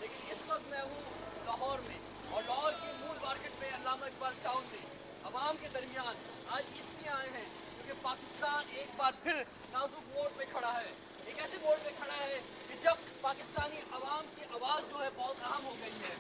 लेकिन इस वक्त मैं हूँ लाहौर में, और लाहौर की मूल मार्केट में, अल्लामा इकबाल टाउन में अवाम के दरमियान आज इसलिए आए हैं क्योंकि पाकिस्तान एक बार फिर नाजुक मोड़ पे खड़ा है। एक ऐसे मोड़ पे खड़ा है कि जब पाकिस्तानी अवाम की आवाज़ जो है बहुत अहम हो गई है।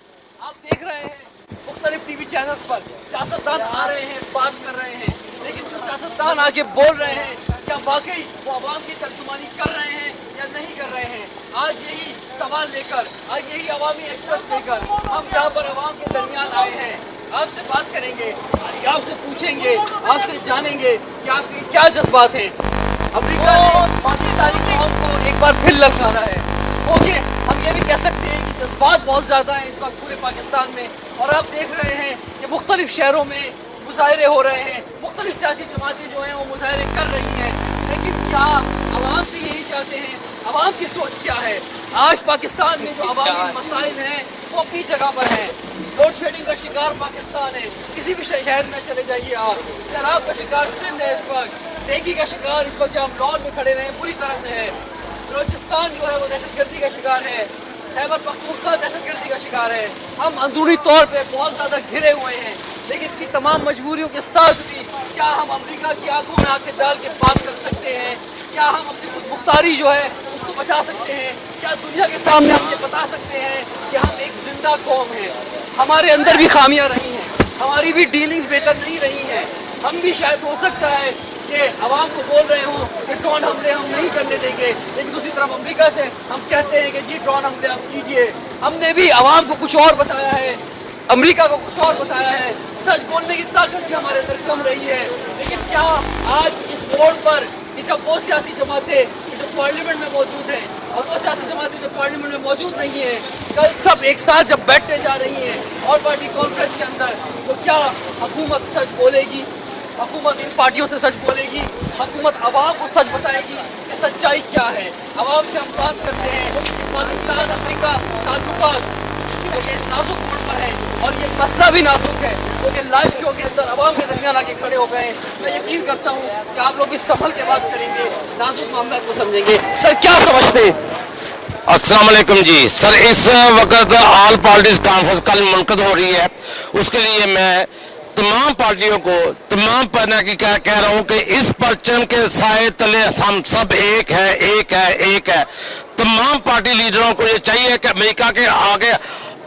आप देख रहे हैं मुख्तलिफ टीवी चैनल्स पर सियासतदान आ रहे हैं, बात कर रहे हैं, लेकिन जो सियासतदान आके बोल रहे हैं क्या वाकई वो अवाम की तर्जुमानी कर रहे हैं या नहीं कर रहे हैं। आज यही सवाल लेकर, आज यही अवामी एक्सप्रेस लेकर हम यहाँ पर अवाम के दरमियान आए हैं। आपसे बात करेंगे, आपसे पूछेंगे, आपसे जानेंगे कि आपके क्या जज्बात हैं। अमेरिका ने पाकिस्तानी कौम को एक बार फिर ललकारा है। ओके, हम ये भी कह सकते हैं कि जज्बात बहुत ज़्यादा हैं इस वक्त पूरे पाकिस्तान में, और आप देख रहे हैं कि मुख्तलिफ शहरों में मुजाहरे हो रहे हैं, मुख्तलिफ सियासी जमातें जो हैं वो मुजाहरे कर रही हैं। लेकिन क्या अवाम भी यही चाहते हैं? अवाम की सोच क्या है? आज पाकिस्तान में जो अवामी मसाइल हैं वो अपनी जगह पर हैं। लोड शेडिंग का शिकार पाकिस्तान है, किसी भी शहर में चले जाइए आप। सैलाब का शिकार सिंध है इस वक्त, डेंगू का शिकार इस वक्त जहाँ हम लाहौर में खड़े हैं बुरी तरह से है। बलोचिस्तान जो है वो दहशतगर्दी का शिकार है, खैबर पख्तूनख्वा दहशतगर्दी का शिकार है। हम अंदरूनी तौर पे बहुत ज़्यादा घिरे हुए हैं, लेकिन इतनी तमाम मजबूरियों के साथ भी क्या हम अमेरिका की आंखों में आंखें डाल के बात कर सकते हैं? क्या हम अपनी खुद मुख्तारी जो है उसको बचा सकते हैं? क्या दुनिया के सामने हम ये बता सकते हैं कि हम एक जिंदा कौम हैं? हमारे अंदर भी खामियां रही हैं, हमारी भी डीलिंग्स बेहतर नहीं रही हैं। हम भी शायद हो सकता है कि आवाम को बोल रहे हों कि ड्रोन हमले हम नहीं करने देंगे, लेकिन दूसरी तरफ अमेरिका से हम कहते हैं कि जी ड्रोन हमले आप कीजिए। हमने भी आवाम को कुछ और बताया है, अमेरिका को कुछ और बताया है। सच बोलने की ताकत भी हमारे अंदर कम रही है। लेकिन क्या आज इस बोर्ड पर कि जब वो सियासी जमातें जो पार्लियामेंट में मौजूद हैं और वो सियासी जमातें जो पार्लियामेंट में मौजूद नहीं है, कल सब एक साथ जब बैठने जा रही हैं और पार्टी कॉन्फ्रेंस के अंदर, तो क्या हुकूमत सच बोलेगी? हुकूमत इन पार्टियों से सच बोलेगी? हुकूमत आवाम को सच बताएगी कि सच्चाई क्या है? आवाम से हम बात करते हैं कि पाकिस्तान अमेरिका ताल्लुकात वो ये नाजुक मोड़ पर है, और ये मसला भी नाजुक है क्योंकि लाइव शो के अंदर आवाम के दरमियान आके खड़े हो गए हैं। मैं यकीन करता हूँ कि आप लोग इस संभल के बात करेंगे, नाजुक मामला को समझेंगे। सर क्या समझते हैं? अस्सलाम वालेकुम जी। सर इस वक्त ऑल पार्टीज कॉन्फ्रेंस कल मुनक़द हो रही है, उसके लिए मैं तमाम पार्टियों को तमाम पढ़ने की कह रहा हूँ कि इस परचम के साए तले हम सब एक है, एक है, एक है। तमाम पार्टी लीडरों को ये चाहिए कि अमेरिका के आगे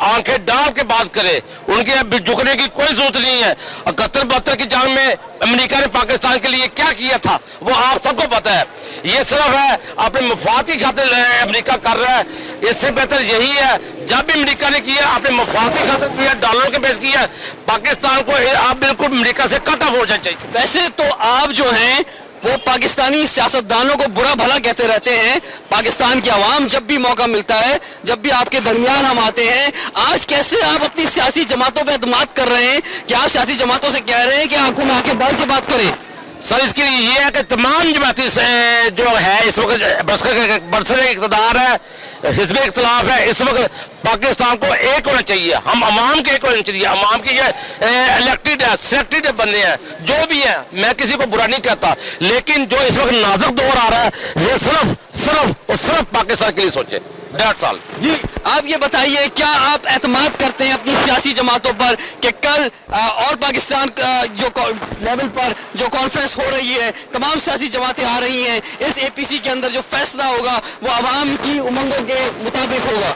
आंखें डाल के बात करे, उनके अब झुकने की कोई जरूरत नहीं है। 71-72 की जंग में अमेरिका ने पाकिस्तान के लिए क्या किया था वो आप सबको पता है। ये सिर्फ है अपने मफाद की खातिर अमेरिका कर रहा है। इससे बेहतर यही है जब भी अमेरिका ने किया अपने मफाद की खातिर किया, डॉलर के बेस किया, पाकिस्तान को आप बिल्कुल अमेरिका से कट ऑफ हो जाना चाहिए। वैसे तो आप जो हैं वो पाकिस्तानी सियासतदानों को बुरा भला कहते रहते हैं। पाकिस्तान की आवाम जब भी मौका मिलता है, जब भी आपके दरमियान हम आते हैं, आज कैसे आप अपनी सियासी जमातों पर एतमाद कर रहे हैं कि आप सियासी जमातों से कह रहे हैं कि आंखों में आंखें डाल के बात करें? सर इसके लिए ये है कि तमाम जमाती जो है इस वक्त बरसर इक़्तिदार है, हिज़्ब इख्तिलाफ है, इस वक्त पाकिस्तान को एक होना चाहिए। हम अवाम के एक होना चाहिए। अवाम की ये इलेक्टेड है, सिलेक्टेड बंदे हैं जो भी हैं, मैं किसी को बुरा नहीं कहता, लेकिन जो इस वक्त नाजुक दौर आ रहा है ये सिर्फ पाकिस्तान के लिए सोचे। 1.5 साल जी आप ये बताइए, क्या आप एतमाद करते हैं अपनी सियासी जमातों पर कि कल और पाकिस्तान जो लेवल पर जो कॉन्फ्रेंस हो रही है, तमाम सियासी जमातें आ रही हैं, इस APC के अंदर जो फैसला होगा वो आवाम की उमंगों के मुताबिक होगा?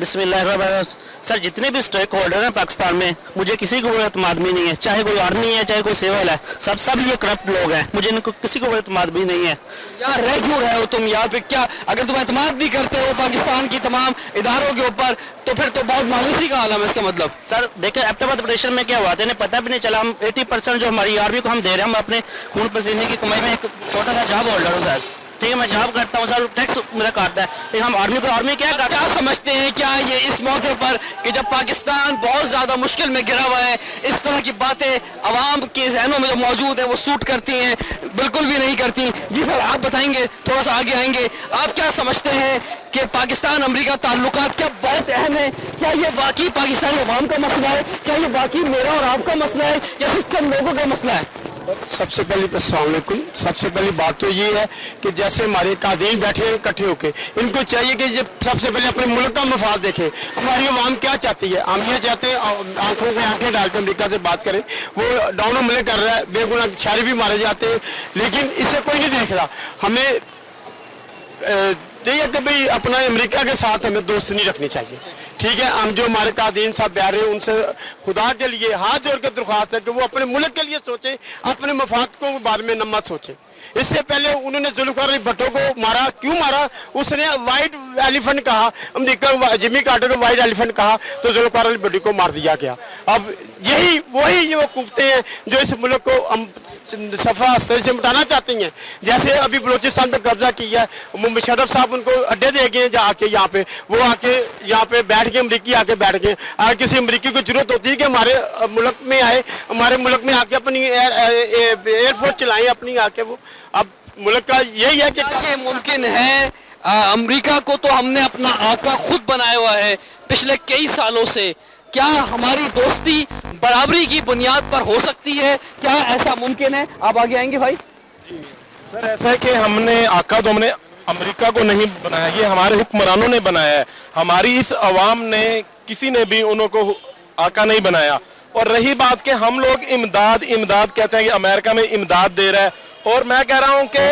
बिस्मिल्लाह। सर जितने भी स्टेक होल्डर हैं पाकिस्तान में, मुझे किसी को कोई एतमाद भी नहीं है, चाहे कोई आर्मी है चाहे कोई सिविल है, सब ये करप्ट लोग हैं, मुझे इनको किसी को कोई एतमाद भी नहीं है। यार रह क्यों रहे हो तुम यार? फिर क्या अगर तुम एतमाद भी करते हो पाकिस्तान की तमाम इदारों के ऊपर, तो फिर तो बहुत मायूसी का आलम है इसका मतलब। सर देखिए एबटाबाद ऑपरेशन में क्या हुआ था, इन्हें पता भी नहीं चला। हम 80% जो हमारी आर्मी को हम दे रहे हैं, हम अपने खून पसीने की कमाई में एक छोटा सा जॉब होल्डर हूँ सर, ठीक है, मैं जॉब करता हूँ सर, टैक्स मेरा काटता है, लेकिन हम आर्मी क्या करते क्या समझते हैं? क्या ये इस मौके पर कि जब पाकिस्तान बहुत ज़्यादा मुश्किल में गिरा हुआ है, इस तरह की बातें आवाम के जहनों में जो मौजूद है वो सूट करती हैं? बिल्कुल भी नहीं करती। जी सर आप बताएंगे, थोड़ा सा आगे आएंगे, आप क्या समझते हैं कि पाकिस्तान अमेरिका ताल्लुकात क्या बहुत अहम है? क्या ये वाकई पाकिस्तानी अवाम का मसला है? क्या ये वाकई मेरा और आपका मसला है या सिर्फ चंद लोगों का मसला है? सबसे पहले अस्सलाम वालेकुम। सबसे पहली बात तो ये है कि जैसे हमारे कादीन बैठे हैं इकट्ठे होके, इनको चाहिए कि ये सबसे पहले अपने मुल्क का मफाद देखें। हमारी आवाम क्या चाहती है? हम ये चाहते हैं आंखों में आंखें डाल के अमरीका से बात करें। वो डाउन हमले कर रहा है, बेगुनाह शहरी भी मारे जाते हैं, लेकिन इसे कोई नहीं देख रहा। हमें चाहिए कि भाई अपना अमेरिका के साथ हमें दोस्ती नहीं रखनी चाहिए, ठीक है। हम जो हमारे कादीन साहब बैठ रहे हैं उनसे खुदा के लिए हाथ जोड़ के दरख्वास्त है कि वो अपने मुल्क के लिए सोचें, अपने मफाद को बारे में न मत सोचें। इससे पहले उन्होंने जुल्फ़िकार अली भुट्टो को मारा, क्यों मारा? उसने वाइट एलिफेंट कहा, अमेरिका जिमी कार्टर को वाइट एलिफेंट कहा, तो जुल्फ़िकार अली भुट्टो को मार दिया गया। अब यही वही वो कुफ्ते हैं जो इस मुल्क को हम सफ़ा से मिटाना चाहती हैं। जैसे अभी बलूचिस्तान पे कब्जा किया है, मुशर्रफ साहब उनको अड्डे दे गए जाके, यहाँ पे वो आके यहाँ पे बैठ गए, अमरीकी आके बैठ गए। अगर किसी अमरीकी को जरूरत होती है कि हमारे मुल्क में आए, हमारे मुल्क में आके अपनी एयरफोर्स चलाएं अपनी आके, वो अब मुल्क का यही है कि ये मुमकिन है? अमेरिका को तो हमने अपना आका खुद बनाया हुआ है पिछले कई सालों से। क्या हमारी दोस्ती बराबरी की बुनियाद पर हो सकती है? क्या ऐसा मुमकिन है? आप आगे आएंगे भाई। सर ऐसा है कि हमने आका तो हमने अमेरिका को नहीं बनाया, ये हमारे हुक्मरानों ने बनाया है। हमारी इस अवाम ने किसी ने भी उनको आका नहीं बनाया। और रही बात कि हम लोग इमदाद कहते हैं कि अमेरिका में इमदाद दे रहा है, और मैं कह रहा हूं कि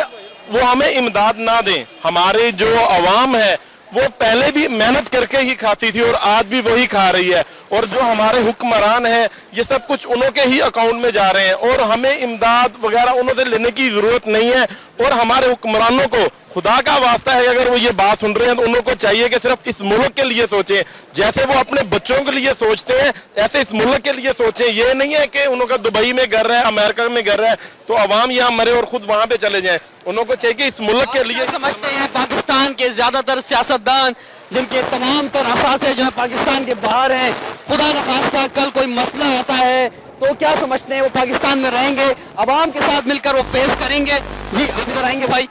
वो हमें इमदाद ना दें। हमारे जो अवाम है वो पहले भी मेहनत करके ही खाती थी और आज भी वही खा रही है, और जो हमारे हुक्मरान हैं ये सब कुछ उन्हों के ही अकाउंट में जा रहे हैं, और हमें इमदाद वगैरह उन्हों से लेने की ज़रूरत नहीं है। और हमारे हुक्मरानों को खुदा का वास्ता है, अगर वो ये बात सुन रहे हैं तो उन्हों को चाहिए कि सिर्फ इस मुल्क के लिए सोचें। जैसे वो अपने बच्चों के लिए सोचते हैं ऐसे इस मुल्क के लिए सोचें। ये नहीं है कि उन्हों का दुबई में घर है, अमेरिका में घर है, तो अवाम यहाँ मरे और खुद वहाँ पे चले जाएं। उन्हों को चाहिए कि इस मुल्क के लिए समझते हैं पाकिस्तान के ज्यादातर सियासतदान जिनके तमाम तर असासे जो है पाकिस्तान के बाहर हैं, खुदा न खास्ता कल कोई मसला आता है तो क्या समझते हैं वो पाकिस्तान में रहेंगे, अवाम के साथ मिलकर वो फेस करेंगे? जी आप इधर आएंगे भाई।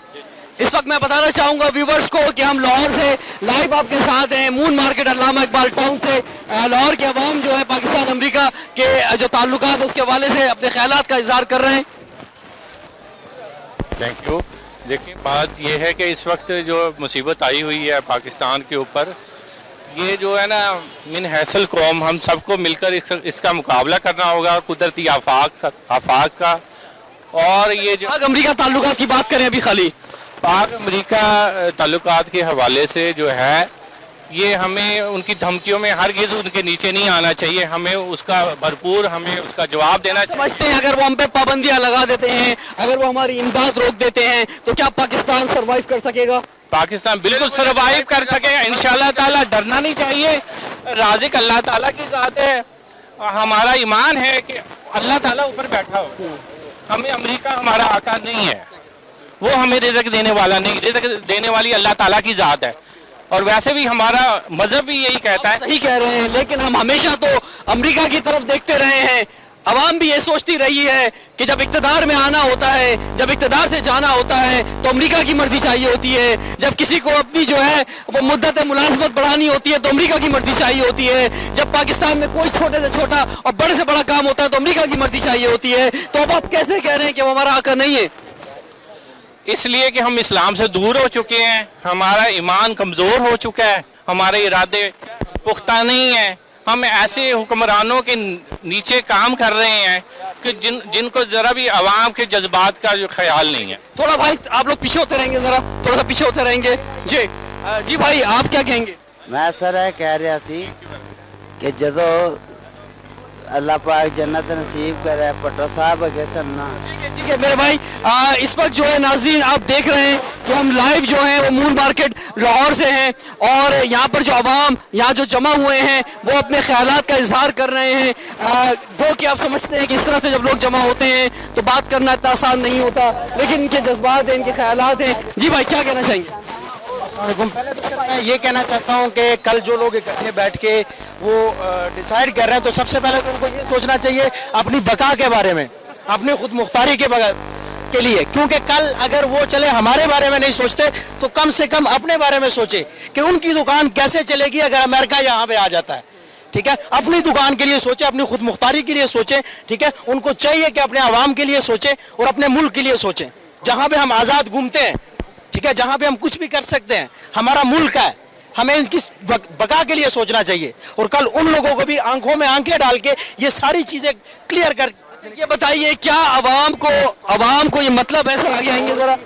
इस वक्त मैं बताना चाहूंगा व्यूवर्स को कि हम लाहौर से लाइव आपके साथ हैं, मून मार्केट अल्लामा इकबाल टाउन से। लाहौर के अवाम जो है पाकिस्तान अमेरिका के जो ताल्लुकात उसके हवाले से अपने ख्यालात का इजहार कर रहे हैं। Thank you. देखिए बात यह है कि इस वक्त जो मुसीबत आई हुई है पाकिस्तान के ऊपर, ये जो है ना मिन हैसल कौम हम सबको मिलकर इसका मुकाबला करना होगा कुदरती आफाक का। और ये जो अमेरिका ताल्लुकात की बात करें अभी खाली पाक अमेरिका ताल्लुकात के हवाले से जो है, ये हमें उनकी धमकियों में हरगिज़ उनके नीचे नहीं आना चाहिए। हमें उसका भरपूर हमें उसका जवाब देना चाहिए। समझते हैं अगर वो हम पे पाबंदियां लगा देते हैं, अगर वो हमारी इमदाद रोक देते हैं तो क्या पाकिस्तान सरवाइव कर सकेगा? पाकिस्तान बिल्कुल सरवाइव कर सकेगा इंशाल्लाह ताला। डरना नहीं चाहिए, राज़िक अल्लाह ताला की ज़ात है। हमारा ईमान है कि अल्लाह ताला ऊपर बैठा हो, हमें अमेरिका हमारा आका नहीं है, वो हमें रिज़्क़ देने वाला नहीं, रिज़्क़ देने वाली अल्लाह ताला की ज़ात है। और वैसे भी हमारा मजहब भी यही कहता है। सही कह रहे हैं, लेकिन हम हमेशा तो अमेरिका की तरफ देखते रहे हैं। अवाम भी ये सोचती रही है कि जब इक़्तिदार में आना होता है, जब इक़्तिदार से जाना होता है तो अमेरिका की मर्जी चाहिए होती है। जब किसी को अपनी जो है वो मुद्दत मुलाजमत बढ़ानी होती है तो अमेरिका की मर्जी चाहिए होती है। जब पाकिस्तान में कोई छोटे से छोटा और बड़े से बड़ा काम होता है तो अमेरिका की मर्जी चाहिए होती है। तो अब आप कैसे कह रहे हैं कि वो हमारा आका नहीं है? इसलिए कि हम इस्लाम से दूर हो चुके हैं, हमारा ईमान कमज़ोर हो चुका है, हमारे इरादे पुख्ता नहीं है। हम ऐसे हुक्मरानों के नीचे काम कर रहे हैं कि जिनको ज़रा भी आवाम के जज्बात का जो ख्याल नहीं है। थोड़ा भाई आप लोग पीछे होते रहेंगे, जरा थोड़ा सा पीछे होते रहेंगे। जी जी भाई आप क्या कहेंगे? मैं सर ये कह रहा सी कि जदों अल्लाह पाक जन्नत नसीब करे भट्टो साहब अगे सन्ना। ठीक है मेरे भाई, इस वक्त जो है नाज़रीन आप देख रहे हैं कि हम लाइव जो है वो मून मार्केट लाहौर से हैं, और यहाँ पर जो अवाम यहाँ जो जमा हुए हैं वो अपने ख्यालात का इजहार कर रहे हैं। गो कि आप समझते हैं कि इस तरह से जब लोग जमा होते हैं तो बात करना इतना आसान नहीं होता, लेकिन इनके जज्बात हैं, इनके ख्यालात हैं। जी भाई क्या कहना चाहेंगे? पहले तो सर मैं ये कहना चाहता हूँ कि कल जो लोग इकट्ठे बैठ के वो डिसाइड कर रहे हैं तो सबसे पहले तो उनको ये सोचना चाहिए अपनी बका के बारे में, अपनी खुद मुख्तारी के लिए, क्योंकि कल अगर वो चले हमारे बारे में नहीं सोचते तो कम से कम अपने बारे में सोचे कि उनकी दुकान कैसे चलेगी अगर अमेरिका यहाँ पे आ जाता है। ठीक है, अपनी दुकान के लिए सोचे, अपनी खुद मुख्तारी के लिए सोचे, ठीक है, उनको चाहिए कि अपने आवाम के लिए सोचे और अपने मुल्क के लिए सोचें। जहां पे हम आज़ाद घूमते हैं, ठीक है, जहां पे हम कुछ भी कर सकते हैं, हमारा मुल्क है, हमें इसकी बका के लिए सोचना चाहिए। और कल उन लोगों को भी आंखों में आंखें डाल के ये सारी चीजें क्लियर कर। ये बताइए क्या आवाम को ये मतलब है, सर आगे आएंगे जरा,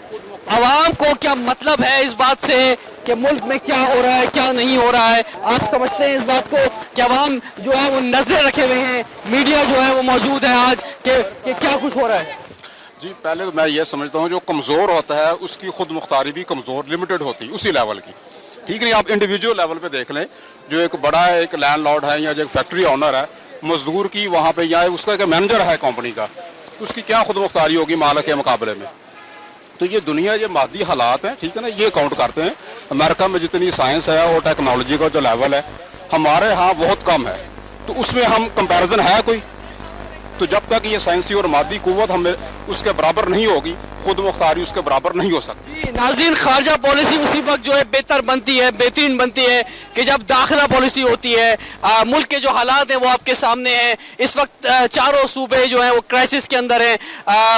आवाम को क्या मतलब है इस बात से कि मुल्क में क्या हो रहा है क्या नहीं हो रहा है? आप समझते हैं इस बात को कि आवाम जो है वो नजर रखे हुए हैं, मीडिया जो है वो मौजूद है आज कि क्या कुछ हो रहा है? जी पहले तो मैं ये समझता हूँ जो कमज़ोर होता है उसकी खुद मुख्तारी भी कमज़ोर लिमिटेड होती है उसी लेवल की, ठीक नहीं। आप इंडिविजुअल लेवल पे देख लें, जो एक बड़ा एक लैंडलॉर्ड है या जो एक फैक्ट्री ऑनर है, मजदूर की वहाँ पे या उसका एक मैनेजर है कंपनी का, उसकी क्या खुद मुख्तारी होगी मालिक के मुकाबले में? तो ये दुनिया ये मादी हालात हैं, ठीक है ना, ये काउंट करते हैं। अमेरिका में जितनी साइंस है और टेक्नोलॉजी का जो लेवल है हमारे यहाँ बहुत कम है, तो उसमें हम कंपैरिजन है कोई? तो जब तक ये साइंसी और मादी कुव्वत हमें उसके बराबर नहीं होगी, खुद मुख्तारी उसके बराबर नहीं हो सकती। जी नाज़रीन, खारजा पॉलिसी उसी वक्त जो है बेहतर बनती है, बेहतरीन बनती है कि जब दाखिला पॉलिसी होती है। मुल्क के जो हालात हैं वो आपके सामने हैं। इस वक्त चारों सूबे जो हैं वो क्राइसिस के अंदर हैं।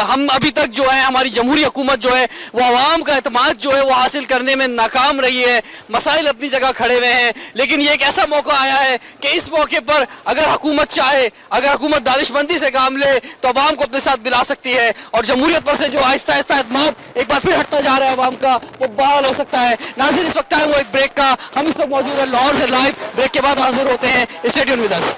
हम अभी तक जो है हमारी जमहूरी हुकूमत जो है वो आवाम का एतमाद जो है वो हासिल करने में नाकाम रही है। मसाइल अपनी जगह खड़े हुए हैं, लेकिन ये एक ऐसा मौका आया है कि इस मौके पर अगर हुकूमत चाहे, अगर हुकूमत दानिशमंदी से काम ले तो आवाम को अपने साथ मिला सकती है और जमहूरियत पर से जो आहिस्ता आहिस्ता एतमाद एक बार फिर हटता जा रहा है आवाम का, वो बहाल हो सकता है। नाज़रीन, इस वक्त टाइम वो एक ब्रेक का, हम इस वक्त मौजूद है लाहौर से लाइव। ब्रेक के बाद हाजिर होते हैं, stay tuned with us.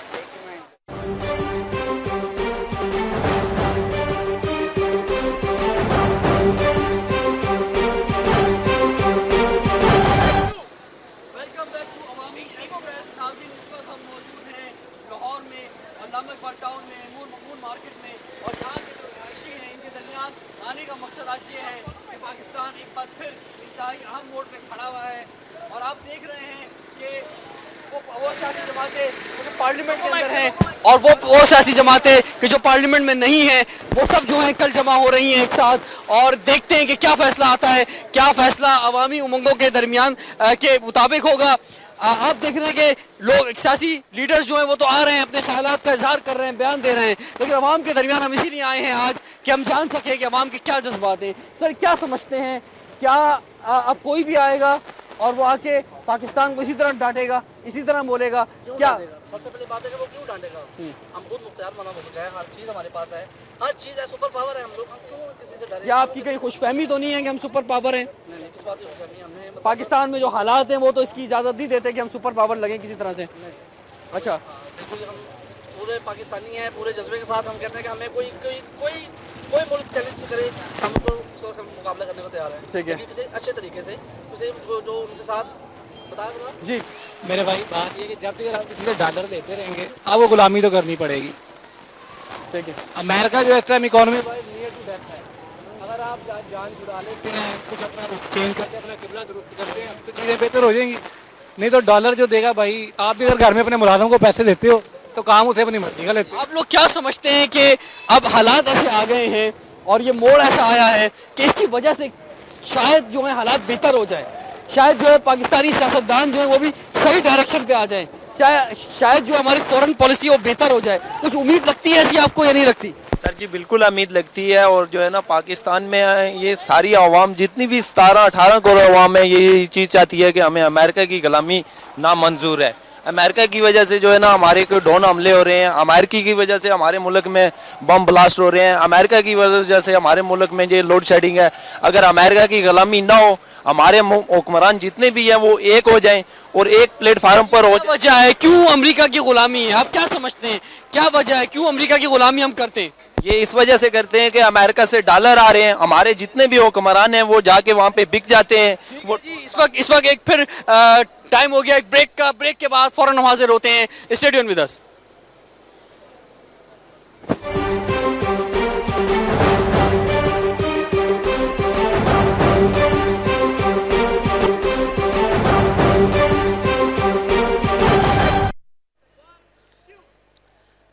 Welcome back to Awami express. नाज़रीन, इस वक्त हम मौजूद हैं लाहौर में, अल्लामा इकबाल टाउन में, मून मार्केट में, और यहाँ के जो रहायशी हैं इनके दरमियान आने का मकसद आज ये है कि पाकिस्तान एक बार फिर इंतहाई अहम मोड़ पे खड़ा हुआ है। और आप देख रहे हैं कि वो सियासी जमातें जो पार्लियामेंट के अंदर हैं और वो सियासी जमातें कि जो पार्लियामेंट में नहीं हैं, वो सब जो हैं कल जमा हो रही हैं एक साथ, और देखते हैं कि क्या फैसला आता है, क्या फैसला अवामी उमंगों के दरमियान के मुताबिक होगा। आप देख रहे हैं कि लोग सियासी लीडर्स जो हैं वो तो आ रहे हैं, अपने ख्यालात का इजहार कर रहे हैं, बयान दे रहे हैं, लेकिन अवाम के दरमियान हम इसीलिए आए हैं आज कि हम जान सकें कि अवाम के क्या जज्बात हैं। सर क्या समझते हैं, क्या अब कोई भी आएगा और वो आके पाकिस्तान को इसी तरह डांटेगा, इसी तरह बोलेगा? क्या सबसे पहली बात है कि वो क्यों डांटेगा? हम खुद मुख्तियार बना हो चुके हैं, हर चीज़ हमारे पास है, हर चीज़ है, सुपर पावर है हम लोग, हम क्यों किसी से डरे? या आपकी कहीं खुशफहमी तो नहीं है कि हम सुपर पावर हैं? नहीं, किस बात की खुशफहमी? हमने पाकिस्तान में जो हालात हैं वो तो इसकी इजाज़त नहीं देते कि हम सुपर पावर लगें किसी तरह से। अच्छा, बिल्कुल हम पूरे पाकिस्तानी हैं, पूरे जज्बे के साथ हम कहते हैं कि हमें कोई मुल्क चैलेंज करे, हम उसको मुकाबला करने को तैयार हैं। ठीक है, किसी अच्छे तरीके से उसे जो उनके साथ बता जी। मेरे भाई बात ये कि जब तक आप किसी से डॉलर लेते रहेंगे आपको गुलामी तो करनी पड़ेगी। ठीक है, अमेरिका जो extreme economy near to death है, अगर आप जान छुड़ा लेते हैं, कुछ अपना रुख चेंज करके अपना किबला दुरुस्त करते हैं तो चीज़ें बेहतर हो जाएंगी। नहीं तो डॉलर जो देगा भाई, आप भी अगर घर में अपने मुलाजिम को पैसे देते हो तो काम उसे अपनी मर्जी का लेते हो। आप लोग क्या समझते हैं कि अब हालात ऐसे आ गए हैं और ये मोड़ ऐसा आया है कि इसकी वजह से शायद जो है हालात बेहतर हो जाए, शायद जो है पाकिस्तानी सियासतदान जो है वो भी सही डायरेक्शन पे आ जाए, चाहे शायद जो हमारी फॉरेन पॉलिसी वो बेहतर हो जाए? कुछ उम्मीद लगती है ऐसी आपको या नहीं लगती? सर जी बिल्कुल उम्मीद लगती है, और जो है ना पाकिस्तान में ये सारी आवाम जितनी भी 17-18 करोड़ आवाम है ये चीज़ चाहती है कि हमें अमेरिका की गुलामी नामंजूर है। अमेरिका की वजह से जो है ना हमारे को ड्रोन हमले हो रहे हैं, अमेरिका की वजह से हमारे मुल्क में बम ब्लास्ट हो रहे हैं, अमेरिका की वजह से हमारे मुल्क में ये लोड शेडिंग है। अगर अमेरिका की गुलामी ना हो, हमारे हुक्मरान जितने भी हैं वो एक हो जाएं और एक प्लेटफार्म पर हो। वजह है क्यों अमेरिका की गुलामी है? आप क्या समझते हैं, क्या वजह है क्यों अमेरिका की गुलामी हम करते हैं? ये इस वजह से करते हैं कि अमेरिका से डॉलर आ रहे हैं, हमारे जितने भी हुक्मरान हैं वो जाके वहाँ पे बिक जाते हैं। वो जी इस वक्त एक फिर टाइम हो गया एक ब्रेक का। ब्रेक के बाद फौरन हम हाजिर होते हैं, stay tuned with us.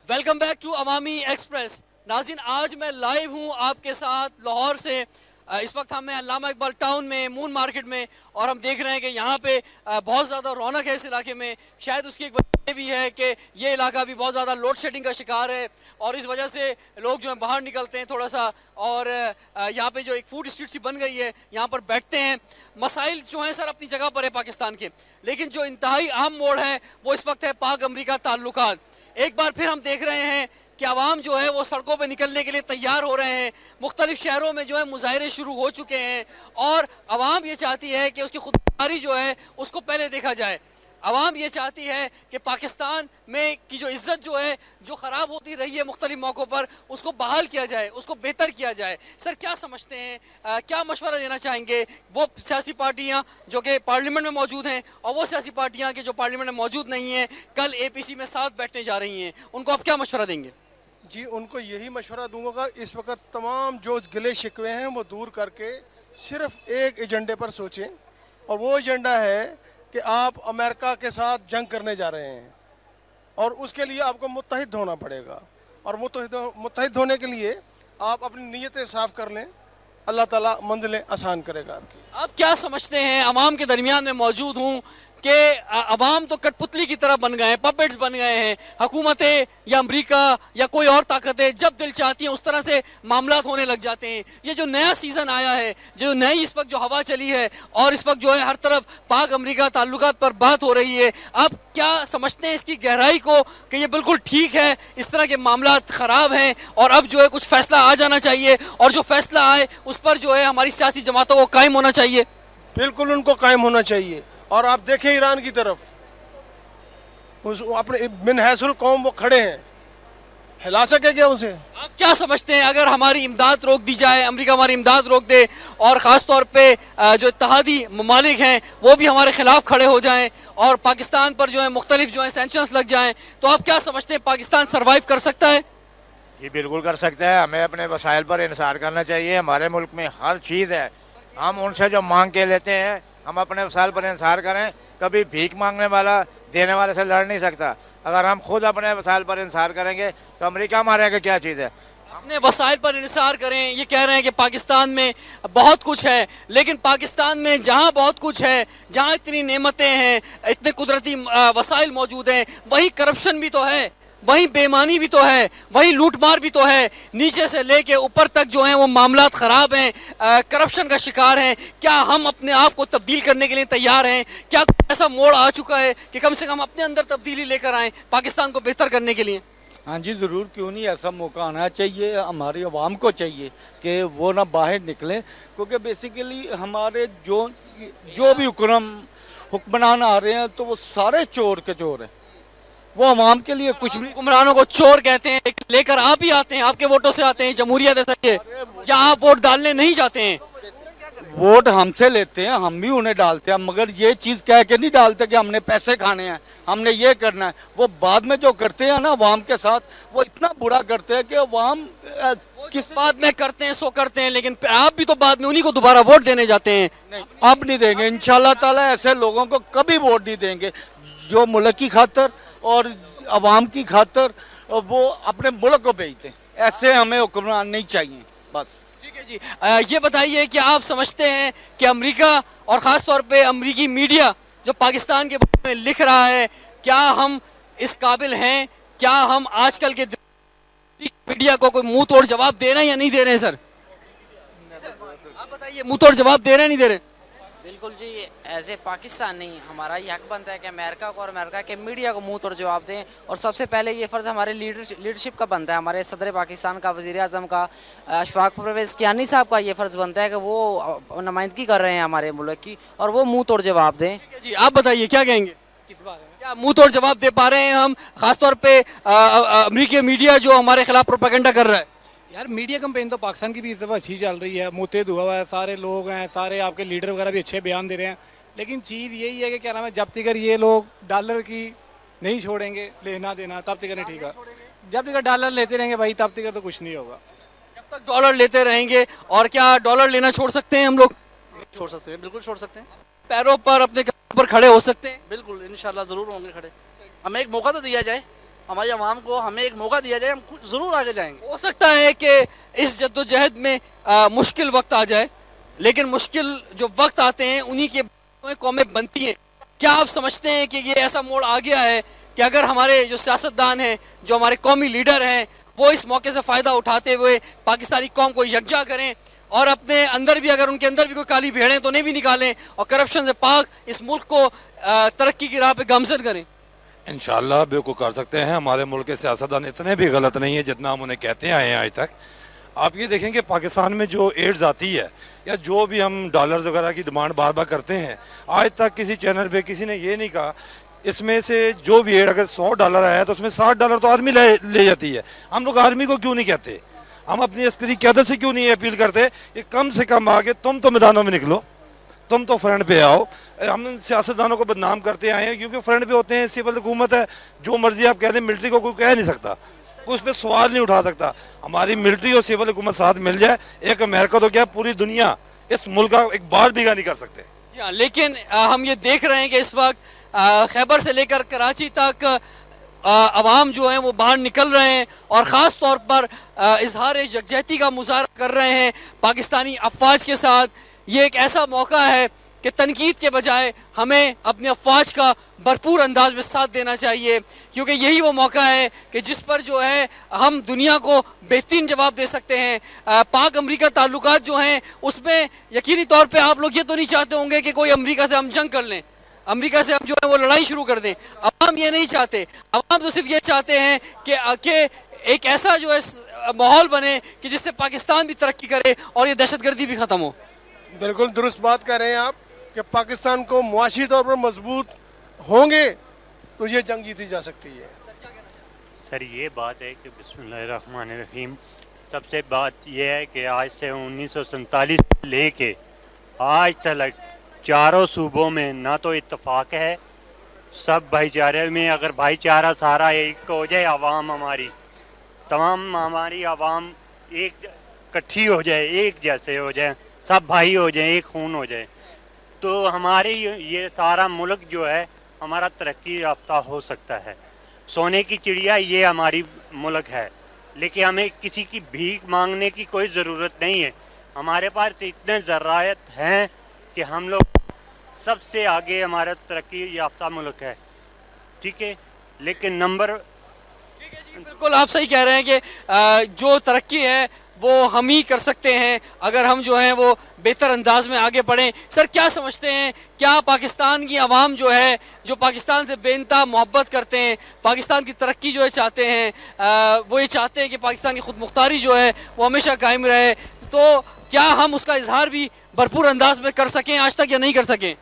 Welcome back to Awami express. नाज़रीन, आज मैं लाइव हूँ आपके साथ लाहौर से। इस वक्त हम हैं अल्लामा इकबाल टाउन में, मून मार्केट में, और हम देख रहे हैं कि यहाँ पे बहुत ज़्यादा रौनक है इस इलाके में। शायद उसकी एक वजह भी है कि ये इलाका भी बहुत ज़्यादा लोड शेडिंग का शिकार है, और इस वजह से लोग जो हैं बाहर निकलते हैं थोड़ा सा, और यहाँ पे जो एक फूड स्ट्रीट सी बन गई है, यहाँ पर बैठते हैं। मसाइल जो हैं सर अपनी जगह पर है पाकिस्तान के, लेकिन जो इंतहाई अहम मोड़ है वो इस वक्त है पाक अमरीका ताल्लुकात। एक बार फिर हम देख रहे हैं कि आवाम जो है वो सड़कों पे निकलने के लिए तैयार हो रहे हैं। मुख्तलिफ शहरों में जो है मुजाहरे शुरू हो चुके हैं, और आवाम ये चाहती है कि उसकी खुददारी जो है उसको पहले देखा जाए। आवाम ये चाहती है कि पाकिस्तान में की जो इज़्ज़त जो है जो ख़राब होती रही है मुख्तलिफ मौक़ों पर, उसको बहाल किया जाए, उसको बेहतर किया जाए। सर क्या समझते हैं, क्या मशवरा देना चाहेंगे वो सियासी पार्टियाँ जो कि पार्लियामेंट में मौजूद हैं, और वो सियासी पार्टियाँ कि जो पार्लियामेंट में मौजूद नहीं हैं, कल APC में साथ बैठने जा रही हैं, उनको आप क्या मशवरा देंगे? जी, उनको यही मशवरा दूंगा, इस वक्त तमाम जो गिले शिकवे हैं वो दूर करके सिर्फ एक एजेंडे पर सोचें, और वो एजेंडा है कि आप अमेरिका के साथ जंग करने जा रहे हैं, और उसके लिए आपको मुत्तहिद होना पड़ेगा, और मुत्तहिद होने के लिए आप अपनी नीयतें साफ़ कर लें। अल्लाह ताला मंजिलें आसान करेगा आपकी। आप क्या समझते हैं, अवाम के दरमियान में मौजूद हूँ कि अवाम तो कठपुतली की तरह बन गए हैं, पपेट्स बन गए हैं। हुकूमतें या अमेरिका या कोई और ताकतें जब दिल चाहती हैं उस तरह से मामलात होने लग जाते हैं। ये जो नया सीज़न आया है, जो नई इस वक्त जो हवा चली है, और इस वक्त जो है हर तरफ पाक अमेरिका ताल्लुकात पर बात हो रही है, आप क्या समझते हैं इसकी गहराई को कि ये बिल्कुल ठीक है, इस तरह के मामलात ख़राब हैं, और अब जो है कुछ फ़ैसला आ जाना चाहिए, और जो फ़ैसला आए उस पर जो है हमारी सियासी जमातों को कायम होना चाहिए? बिल्कुल उनको कायम होना चाहिए। और आप देखें ईरान की तरफ, उस अपने मिन हैसुल कौम वो खड़े हैं, हिला सके क्या उसे? आप क्या समझते हैं अगर हमारी इमदाद रोक दी जाए, अमेरिका हमारी इमदाद रोक दे, और ख़ास तौर पे जो इत्तेहादी ममालिक हैं वो भी हमारे ख़िलाफ़ खड़े हो जाएं, और पाकिस्तान पर जो है मुख्तलिफ जो है सैंक्शंस लग जाएं, तो आप क्या समझते हैं पाकिस्तान सर्वाइव कर सकता है? ये बिल्कुल कर सकता है। हमें अपने वसाइल पर इंसार करना चाहिए। हमारे मुल्क में हर चीज़ है, हम उनसे जो मांग के लेते हैं हम अपने वसाइल पर इंसार करें। कभी भीख मांगने वाला देने वाले से लड़ नहीं सकता। अगर हम खुद अपने वसाइल पर इंसार करेंगे तो अमेरिका हमारे आगे क्या चीज़ है? अपने वसाइल पर इंसार करें। ये कह रहे हैं कि पाकिस्तान में बहुत कुछ है, लेकिन पाकिस्तान में जहाँ बहुत कुछ है, जहाँ इतनी नेमतें हैं, इतने कुदरती वसाइल मौजूद हैं, वही करप्शन भी तो है, वही बेईमानी भी तो है, वही लूटमार भी तो है। नीचे से लेके ऊपर तक जो है वो मामलात ख़राब हैं, करप्शन का शिकार हैं। क्या हम अपने आप को तब्दील करने के लिए तैयार हैं? क्या ऐसा मोड़ आ चुका है कि कम से कम अपने अंदर तब्दीली लेकर आएँ पाकिस्तान को बेहतर करने के लिए? हाँ जी, ज़रूर, क्यों नहीं, ऐसा मौका आना चाहिए। हमारी आवाम को चाहिए कि वो ना बाहर निकलें, क्योंकि बेसिकली हमारे जो भी हुक्मरान आ रहे हैं तो वो सारे चोर के चोर हैं। वो आवाम के लिए कुछ भी, हुक्मरानों को चोर कहते हैं, लेकर आप ही आते हैं, आपके वोटों से आते हैं, जमहूरियत ऐसा है, या आप वोट डालने नहीं जाते हैं? वोट हमसे लेते हैं, हम भी उन्हें डालते हैं, मगर ये चीज़ कह के नहीं डालते कि हमने पैसे खाने हैं, हमने ये करना है। वो बाद में जो करते हैं ना अवाम के साथ, वो इतना बुरा करते हैं कि अवाम किस बाद में करते हैं सो करते हैं, लेकिन आप भी तो बाद में उन्हीं को दोबारा वोट देने जाते हैं। नहीं, अब नहीं देंगे इंशाल्लाह ताला। ऐसे लोगों को कभी वोट नहीं देंगे जो मुल्क की खातर और अवाम की खातर वो अपने मुल्क को बेचते हैं। ऐसे हमें हुक्मरान नहीं चाहिए। बस ठीक है जी। ये बताइए कि आप समझते हैं कि अमेरिका और ख़ास तौर पे अमेरिकी मीडिया जो पाकिस्तान के बारे में लिख रहा है, क्या हम इस काबिल हैं, क्या हम आजकल के मीडिया को कोई मुंह तोड़ जवाब दे रहे हैं या नहीं दे रहे हैं? सर आप बताइए, मुंह तोड़ जवाब दे रहे हैं नहीं दे रहे? बिल्कुल जी, ऐसे पाकिस्तान नहीं, हमारा ये हक बनता है कि अमेरिका को और अमेरिका के मीडिया को मुंह तोड़ जवाब दें। और सबसे पहले ये फ़र्ज़ हमारे लीडरशिप का बनता है, हमारे सदर पाकिस्तान का, वज़ीर आज़म का, अशफाक परवेज़ कियानी साहब का ये फ़र्ज़ बनता है कि वो नुमाइंदगी कर रहे हैं हमारे मुल्क की, और वो मुँह तोड़ जवाब दें। ठीक है जी, आप बताइए क्या कहेंगे, किस बारे में क्या मुँह तोड़ जवाब दे पा रहे हैं हम, ख़ासतौर पर अमेरिकी मीडिया जो हमारे खिलाफ प्रोपेगेंडा कर रहा है? यार मीडिया कैंपेन तो पाकिस्तान की भी इस दफ़ा अच्छी चल रही है, मुतहद हुआ हुआ है, सारे लोग हैं, सारे आपके लीडर वगैरह भी अच्छे बयान दे रहे हैं। लेकिन चीज़ यही है कि क्या नाम है, जब तक ये लोग डॉलर की नहीं छोड़ेंगे लेना देना, तब तक नहीं ठीक है। जब तक डॉलर लेते रहेंगे भाई, तब तक तो कुछ नहीं होगा। जब तक डॉलर लेते रहेंगे। और क्या डॉलर लेना छोड़ सकते हैं हम लोग? छोड़ सकते हैं, बिल्कुल छोड़ सकते हैं। पैरों पर अपने पैरों पर खड़े हो सकते हैं? बिल्कुल, इंशाल्लाह ज़रूर होंगे खड़े। हमें एक मौका तो दिया जाए, हमारी आवाम को हमें एक मौका दिया जाए, हम ज़रूर आगे जाएंगे। हो सकता है कि इस जद्दोजहद में मुश्किल वक्त आ जाए, लेकिन मुश्किल जो वक्त आते हैं उन्हीं के कौमें बनती हैं। क्या आप समझते हैं कि ये ऐसा मोड़ आ गया है कि अगर हमारे जो सियासतदान हैं, जो हमारे कौमी लीडर हैं, वो इस मौके से फ़ायदा उठाते हुए पाकिस्तानी कौम को यकजा करें और अपने अंदर भी, अगर उनके अंदर भी कोई काली भेड़ें तो नहीं भी निकालें और करप्शन से पाक इस मुल्क को तरक्की की राह पे गामजन करें? इंशाअल्लाह बिल्कुल कर सकते हैं। हमारे मुल्क के सियासतदान इतने भी गलत नहीं है जितना हम उन्हें कहते आए हैं आज तक। आप ये देखें कि पाकिस्तान में जो एड्स आती है या जो भी हम डॉलर्स वगैरह की डिमांड बार बार करते हैं, आज तक किसी चैनल पे किसी ने ये नहीं कहा इसमें से जो भी एड अगर $100 आया तो उसमें $60 तो आर्मी ले जाती है। हम लोग आर्मी को क्यों नहीं कहते? हम अपनी अस्करी क़यादत से क्यों नहीं अपील करते कि कम से कम आके तुम तो मैदानों में निकलो, तुम तो फ्रंट पे आओ। हम सियासतदानों को बदनाम करते आए हैं क्योंकि फ्रंट पे होते हैं, सिविल हुकूमत है, जो मर्जी आप कह दें, मिलिट्री को कोई कह नहीं सकता, कोई उस पर सवाल नहीं उठा सकता। हमारी मिलिट्री और सिविल हुकूमत साथ मिल जाए, एक अमेरिका तो क्या पूरी दुनिया इस मुल्क का एक बार भी नहीं कर सकते। जी हाँ, लेकिन हम ये देख रहे हैं कि इस वक्त खैबर से लेकर कराची तक अवाम जो है वो बाहर निकल रहे हैं और ख़ास तौर पर इजहार यकजहती का मुजाहरा कर रहे हैं पाकिस्तानी अफवाज के साथ। ये एक ऐसा मौका है कि तनकीद के बजाय हमें अपने अफवाज का भरपूर अंदाज में साथ देना चाहिए, क्योंकि यही वो मौका है कि जिस पर जो है हम दुनिया को बेहतरीन जवाब दे सकते हैं। पाक अमरीका ताल्लुकात जो हैं उसमें यकीनी तौर पे आप लोग ये तो नहीं चाहते होंगे कि कोई अमरीका से हम जंग कर लें, अमेरिका से हम जो है वो लड़ाई शुरू कर दें। अवाम ये नहीं चाहते, अवाम तो सिर्फ ये चाहते हैं कि एक ऐसा जो है माहौल बने कि जिससे पाकिस्तान भी तरक्की करे और ये दहशतगर्दी भी ख़त्म हो। बिल्कुल दुरुस्त बात कर रहे हैं आप कि पाकिस्तान को मुआशी तौर पर मजबूत होंगे तो ये जंग जीती जा सकती है। सर ये बात है कि बिस्मिल्लाहिर्रहमानिर्रहीम, सबसे बात यह है कि आज से 1947 लेके आज तक चारों सूबों में ना तो इत्तेफाक है, सब भाईचारे में, अगर भाईचारा सारा एक हो जाए, आवाम हमारी तमाम हमारी आवाम एक इकट्ठी हो जाए, एक जैसे हो जाए, सब भाई हो जाए, एक खून हो जाए, तो हमारी ये सारा मुल्क जो है हमारा तरक्की याफ्ता हो सकता है। सोने की चिड़िया ये हमारी मुल्क है, लेकिन हमें किसी की भीख मांगने की कोई ज़रूरत नहीं है। हमारे पास इतने ज़रायत हैं कि हम लोग सबसे आगे हमारा तरक्की याफ्ता मुल्क है, ठीक है। लेकिन नंबर बिल्कुल आप सही कह रहे हैं कि जो तरक्की है वो हम ही कर सकते हैं अगर हम जो हैं वो बेहतर अंदाज में आगे बढ़ें। सर क्या समझते हैं, क्या पाकिस्तान की आवाम जो है, जो पाकिस्तान से बेइंतहा मोहब्बत करते हैं, पाकिस्तान की तरक्की जो है चाहते हैं, वो ये चाहते हैं कि पाकिस्तान की खुद मुख्तारी जो है वो हमेशा कायम रहे, तो क्या हम उसका इजहार भी भरपूर अंदाज में कर सकें आज तक या नहीं कर सकें?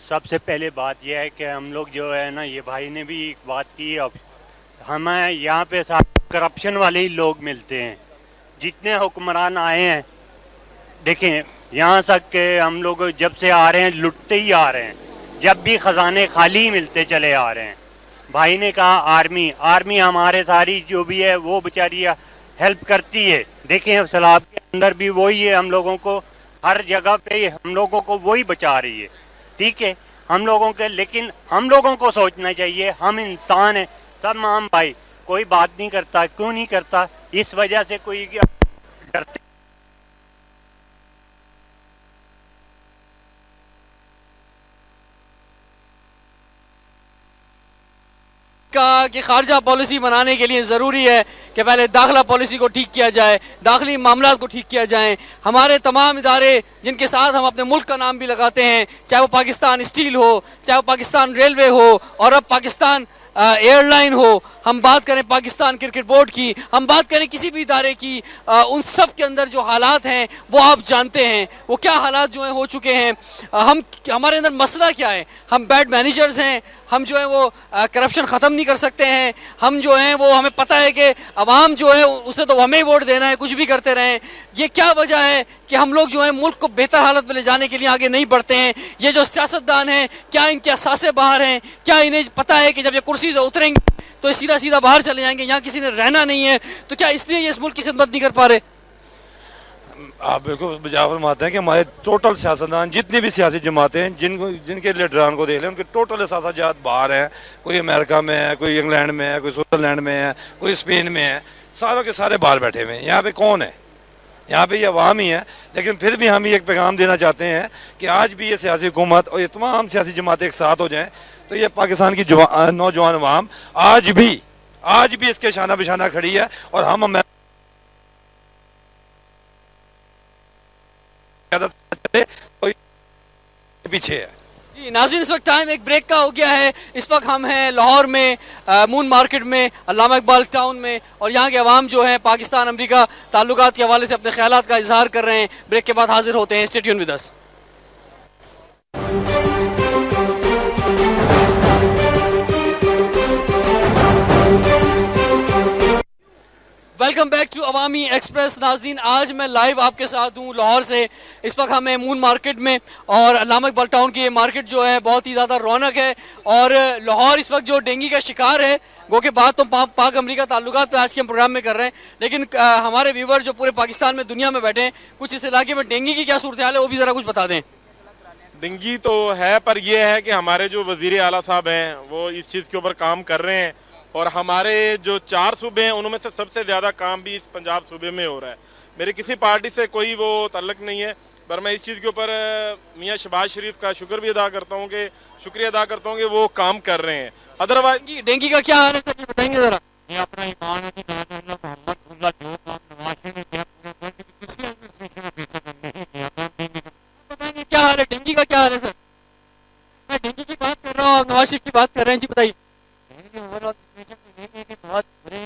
सबसे पहले बात यह है कि हम लोग जो है ना, ये भाई ने भी एक बात की, अब हमें यहाँ पे सारे करप्शन वाले ही लोग मिलते हैं। जितने हुक्मरान आए हैं, देखें यहाँ तक के हम लोग जब से आ रहे हैं लुटते ही आ रहे हैं, जब भी ख़जाने खाली ही मिलते चले आ रहे हैं। भाई ने कहा आर्मी हमारे सारी जो भी है वो बेचारी हेल्प करती है। देखें सैलाब के अंदर भी वही है, हम लोगों को हर जगह पे हम लोगों को वही बचा रही है, ठीक है हम लोगों के। लेकिन हम लोगों को सोचना चाहिए, हम इंसान हैं, सब आम भाई, कोई बात नहीं करता, क्यों नहीं करता? इस वजह से कोई डरते का कि खारजा पॉलिसी बनाने के लिए ज़रूरी है कि पहले दाखिला पॉलिसी को ठीक किया जाए, दाखिली मामलात को ठीक किया जाए। हमारे तमाम इदारे जिनके साथ हम अपने मुल्क का नाम भी लगाते हैं, चाहे वो पाकिस्तान स्टील हो, चाहे वो पाकिस्तान रेलवे हो, और अब पाकिस्तान एयरलाइन हो, हम बात करें पाकिस्तान क्रिकेट बोर्ड की, हम बात करें किसी भी इदारे की, उन सब के अंदर जो हालात हैं वो आप जानते हैं, वो क्या हालात जो हैं हो चुके हैं। हमारे अंदर मसला क्या है, हम बैड मैनेजर्स हैं, हम जो है वो करप्शन ख़त्म नहीं कर सकते हैं, हम जो हैं वो हमें पता है कि अवाम जो है उसे तो हमें वोट देना है, कुछ भी करते रहें। ये क्या वजह है कि हम लोग जो है मुल्क को बेहतर हालत में ले जाने के लिए आगे नहीं बढ़ते हैं? ये जो सियासतदान हैं, क्या इनके असासे बाहर हैं? क्या इन्हें पता है कि जब ये कुर्सी से उतरेंगे तो सीधा सीधा बाहर चले जाएंगे, यहाँ किसी ने रहना नहीं है? तो क्या इसलिए ये इस मुल्क की खिदमत नहीं कर पा रहे? आप बिल्कुल बजा फरमाते हैं कि हमारे टोटल सियासतदान जितनी भी सियासी जमातें हैं जिनके लीडरान को देख लें उनके टोटल सियासतजात बाहर हैं। कोई अमेरिका में है, कोई इंग्लैंड में है, कोई स्विट्जरलैंड में है, कोई स्पेन में है, सारों के सारे बाहर बैठे हुए हैं। यहाँ पे कौन है? यहाँ पे ये अवाम ही है। लेकिन फिर भी हम ये एक पैगाम देना चाहते हैं कि आज भी ये सियासी हुकूमत और ये तमाम सियासी जमातें एक साथ हो जाएँ तो ये पाकिस्तान की नौजवान अवाम आज भी इसके शाना बिशाना खड़ी है और हम पीछे है। जी नाज़रीन, इस वक्त टाइम एक ब्रेक का हो गया है। इस वक्त हम हैं लाहौर में, मून मार्केट में, अल्लामा इकबाल टाउन में, और यहाँ के अवाम जो हैं पाकिस्तान अमेरिका ताल्लुकात के हवाले से अपने ख्यालात का इजहार कर रहे हैं। ब्रेक के बाद हाजिर होते हैं। Stay tune with us. Welcome back to Awami express. नाज़रीन, आज मैं लाइव आपके साथ हूँ लाहौर से। इस वक्त हमें मून मार्केट में, और अल्लामा इकबाल टाउन की ये मार्केट जो है बहुत ही ज़्यादा रौनक है। और लाहौर इस वक्त जो डेंगू का शिकार है, वो के बाद तो पाक अमेरिका ताल्लुकात पे आज के हम प्रोग्राम में कर रहे हैं, लेकिन हमारे व्यूवर जो पूरे पाकिस्तान में, दुनिया में बैठे हैं, कुछ इस इलाके में डेंगू की क्या सूरत हाल है वो भी ज़रा कुछ बता दें। डेंगू तो है, पर यह है कि हमारे जो वज़ीर आला साहब हैं वो इस चीज़ के ऊपर काम कर रहे हैं, और हमारे जो 4 सूबे हैं उनमें से सबसे ज़्यादा काम भी इस पंजाब सूबे में हो रहा है। मेरे किसी पार्टी से कोई वो ताल्लुक़ नहीं है, पर मैं इस चीज़ के ऊपर मियाँ शहबाज शरीफ का शुक्र भी अदा करता हूँ कि वो काम कर रहे हैं। अदरवाइज डेंगू का क्या हाल है सर, बताएंगे ज़रा। ये अपना ईमान है कि मोहम्मद जो नवाज ने किया बताएंगे क्या हाल है, डेंगू का क्या हाल है सर? मैं डेंगू की बात कर रहा हूँ, आप नवाज शरीफ की बात कर रहे हैं। जी बताइए। बहुत बुरे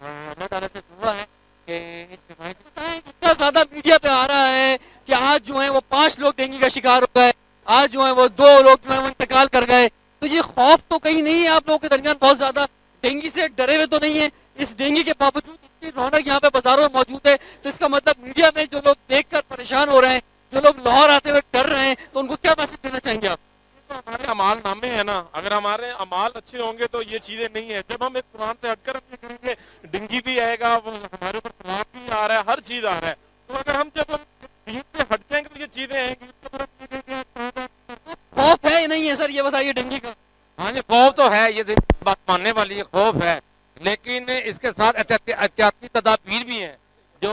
अल्लाह ताला से दुआ है कि इतना ज्यादा मीडिया पे आ रहा है कि आज जो है वो 5 लोग डेंगू का शिकार हो गए, आज जो है वो 2 लोग जो है वो इंतकाल कर गए। तो ये खौफ तो कहीं नहीं है आप लोगों के दरमियान? बहुत ज्यादा डेंगू से डरे हुए तो नहीं है? इस डेंगू के बावजूद इतनी रौनक यहाँ पे बाजारों में मौजूद है, तो इसका मतलब मीडिया में जो लोग देख कर परेशान हो रहे हैं, जो लोग लाहौर आते हुए डर रहे हैं, तो उनको क्या मैसेज देना चाहेंगे आप? हमारे अमाल नामे है ना, अगर हमारे अमाल अच्छे होंगे तो ये चीजें नहीं है। जब हम एक कुरान से हटकर अपने करेंगे, डेंगू भी आएगा, हमारे ऊपर तलाक भी आ रहा है, हर चीज आ रहा है। तो अगर हम जब दीन से हट जाएंगे तो ये चीजें आएंगी। खौफ है नहीं है सर, ये बताइए डेंगू का? हाँ जी, खौफ तो है, ये बात मानने वाली है, खौफ है, लेकिन इसके साथ एहतियाती तदाबीर भी हैं जो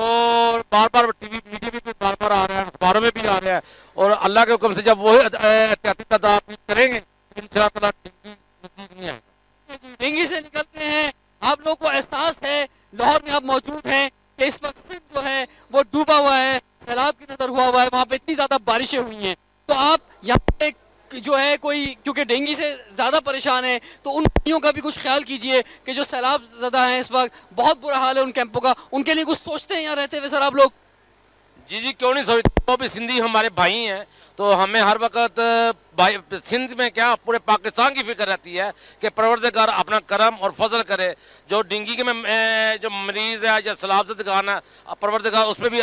बार बार टीवी मीडिया में भी बार बार आ रहा है, अखबारों में भी आ रहा है, और अल्लाह के हुक्म से जब वो एहतियाती तदाबीर करेंगे इंशाअल्लाह नहीं आएगा। डेंगू से निकलते हैं। आप लोगों को एहसास है, लाहौर में आप मौजूद हैं, कि इस वक्त सिंध जो है वो डूबा हुआ है, सैलाब की नजर हुआ है, वहाँ पे इतनी ज्यादा बारिशें हुई हैं। तो आप यहाँ पे जो है कोई, क्योंकि डेंगू से ज़्यादा परेशान है, तो उन भाइयों का भी कुछ ख्याल कीजिए कि जो सैलाब ज़्यादा हैं इस वक्त, बहुत बुरा हाल है उन कैंपों का, उनके लिए कुछ सोचते हैं यहाँ रहते हुए सर आप लोग? जी क्यों नहीं सोचते, वो भी सिंधी हमारे भाई हैं, तो हमें हर वक्त भाई सिंध में क्या पूरे पाकिस्तान की फिक्र रहती है कि परवरदिगार अपना करम और फजल करे। जो डेंगू के में जो मरीज़ है या सैलाबज़दगान है, परवरदिगार उस पर भी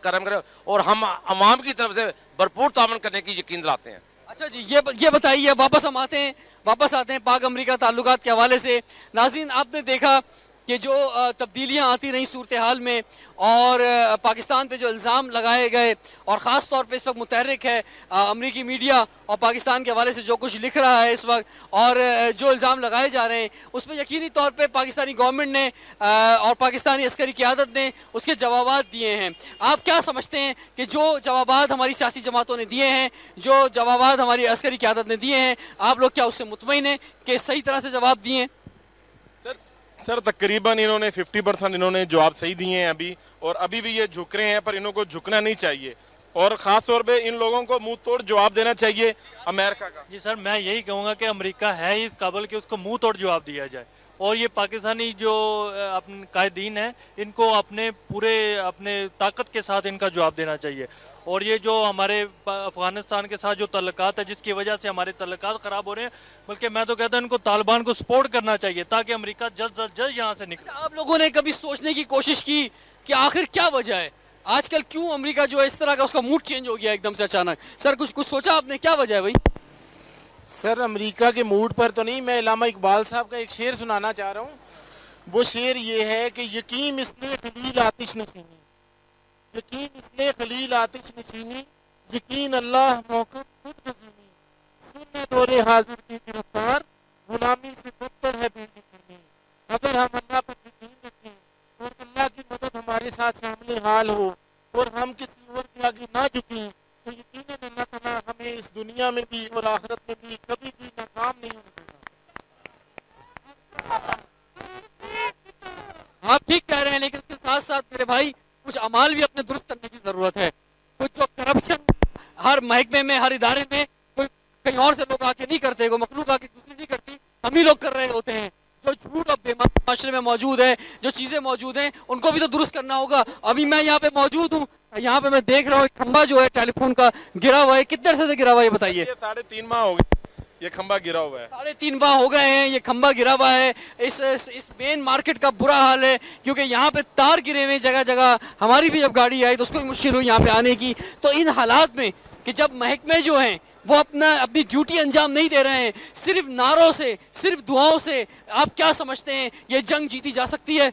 करम करे, और हम आवाम की तरफ से भरपूर तामन करने की यकीन दिलाते हैं। अच्छा जी, ये बताइए, वापस आते हैं पाक अमेरिका ताल्लुकात के हवाले से। नाज़रीन, आपने देखा कि जो तब्दीलियाँ आती रहीं सूरत हाल में, और पाकिस्तान पे जो इल्ज़ाम लगाए गए, और ख़ास तौर पे इस वक्त मुतहर्रिक है अमरीकी मीडिया और पाकिस्तान के हवाले से जो कुछ लिख रहा है इस वक्त, और जो इल्ज़ाम लगाए जा रहे हैं उस पर यकीनी तौर पे पाकिस्तानी गवर्नमेंट ने और पाकिस्तानी अस्करी क़यादत ने उसके जवाबात दिए हैं। आप क्या समझते हैं कि जो जवाबात हमारी सियासी जमातों ने दिए हैं, जो जवाबात हमारी अस्करी क़यादत ने दिए हैं, आप लोग क्या उससे मुतमईन हैं कि सही तरह से जवाब दिए हैं? सर तकरीबन इन्होंने 50% इन्होंने जवाब सही दिए हैं अभी, और अभी भी ये झुक रहे हैं, पर इनको झुकना नहीं चाहिए, और ख़ास तौर पे इन लोगों को मुंह तोड़ जवाब देना चाहिए अमेरिका का। जी सर, मैं यही कहूँगा कि अमेरिका है ही इस काबिल कि उसको मुंह तोड़ जवाब दिया जाए, और ये पाकिस्तानी जो अपने कायदीन हैं इनको अपने ताकत के साथ इनका जवाब देना चाहिए। और ये जो हमारे अफगानिस्तान के साथ जो तल्लुकात है, जिसकी वजह से हमारे तल्लुकात ख़राब हो रहे हैं, बल्कि मैं तो कहता हूँ इनको तालिबान को सपोर्ट करना चाहिए ताकि अमेरिका जल्द यहाँ से निकले। आप लोगों ने कभी सोचने की कोशिश की कि आखिर क्या वजह है, आजकल क्यों अमेरिका जो है इस तरह का उसका मूड चेंज हो गया एकदम से अचानक? सर कुछ सोचा आपने, क्या वजह है भाई? सर अमेरिका के मूड पर तो नहीं, मैं अल्लामा इकबाल साहब का एक शेर सुनाना चाह रहा हूँ। وہ شعر یہ ہے کہ یقین مثل خلیل آتش نشینی، یقین مثل خلیل آتش نشینی، یقین اللہ موقع خود گزینی، سننے دور حاضر کی گرفتار، غلامی سے بدتر ہے بے یقینی۔ اگر ہم اللہ پر یقین رکھیں اور اللہ کی مدد ہمارے ساتھ شامل حال ہو اور ہم کسی اور کے آگے نہ جھکیں تو یقیناً اللہ تعالیٰ ہمیں اس دنیا میں بھی اور آخرت میں بھی کبھی بھی ناکام نہیں ہونے دے گا۔ آپ ٹھیک کہہ رہے ہیں، لیکن اس کے ساتھ ساتھ میرے بھائی کچھ اعمال بھی اپنے درست کرنے کی ضرورت ہے۔ کچھ جو کرپشن ہر محکمے میں، ہر ادارے میں کوئی کہیں اور سے لوگ آ کے نہیں کرتے، کوئی مخلوق آ کے دوسری نہیں کرتی، ہم ہی لوگ کر رہے ہوتے ہیں۔ جو جھوٹ اور بےمان معاشرے میں موجود ہے، جو چیزیں موجود ہیں، ان کو بھی تو درست کرنا ہوگا۔ ابھی میں یہاں پہ موجود ہوں، یہاں پہ میں دیکھ رہا ہوں ایک کھمبا جو ہے ٹیلی فون کا گرا ہوا ہے، کتنے عرصے سے گرا ہوا ہے یہ بتائیے؟ 3.5 ماہ ہو گئے یہ کھمبا گرا ہوا ہے، 3.5 ماہ ہو گئے ہیں یہ کھمبا گرا ہوا ہے۔ اس مین مارکیٹ کا برا حال ہے، کیونکہ یہاں پہ تار گرے ہوئے جگہ جگہ۔ ہماری بھی جب گاڑی آئی تو اس کو بھی مشکل ہوئی یہاں پہ آنے کی۔ تو ان حالات میں کہ جب محکمے جو ہیں وہ اپنی ڈیوٹی انجام نہیں دے رہے ہیں، صرف نعروں سے، صرف دعاؤں سے، آپ کیا سمجھتے ہیں یہ جنگ جیتی جا سکتی ہے؟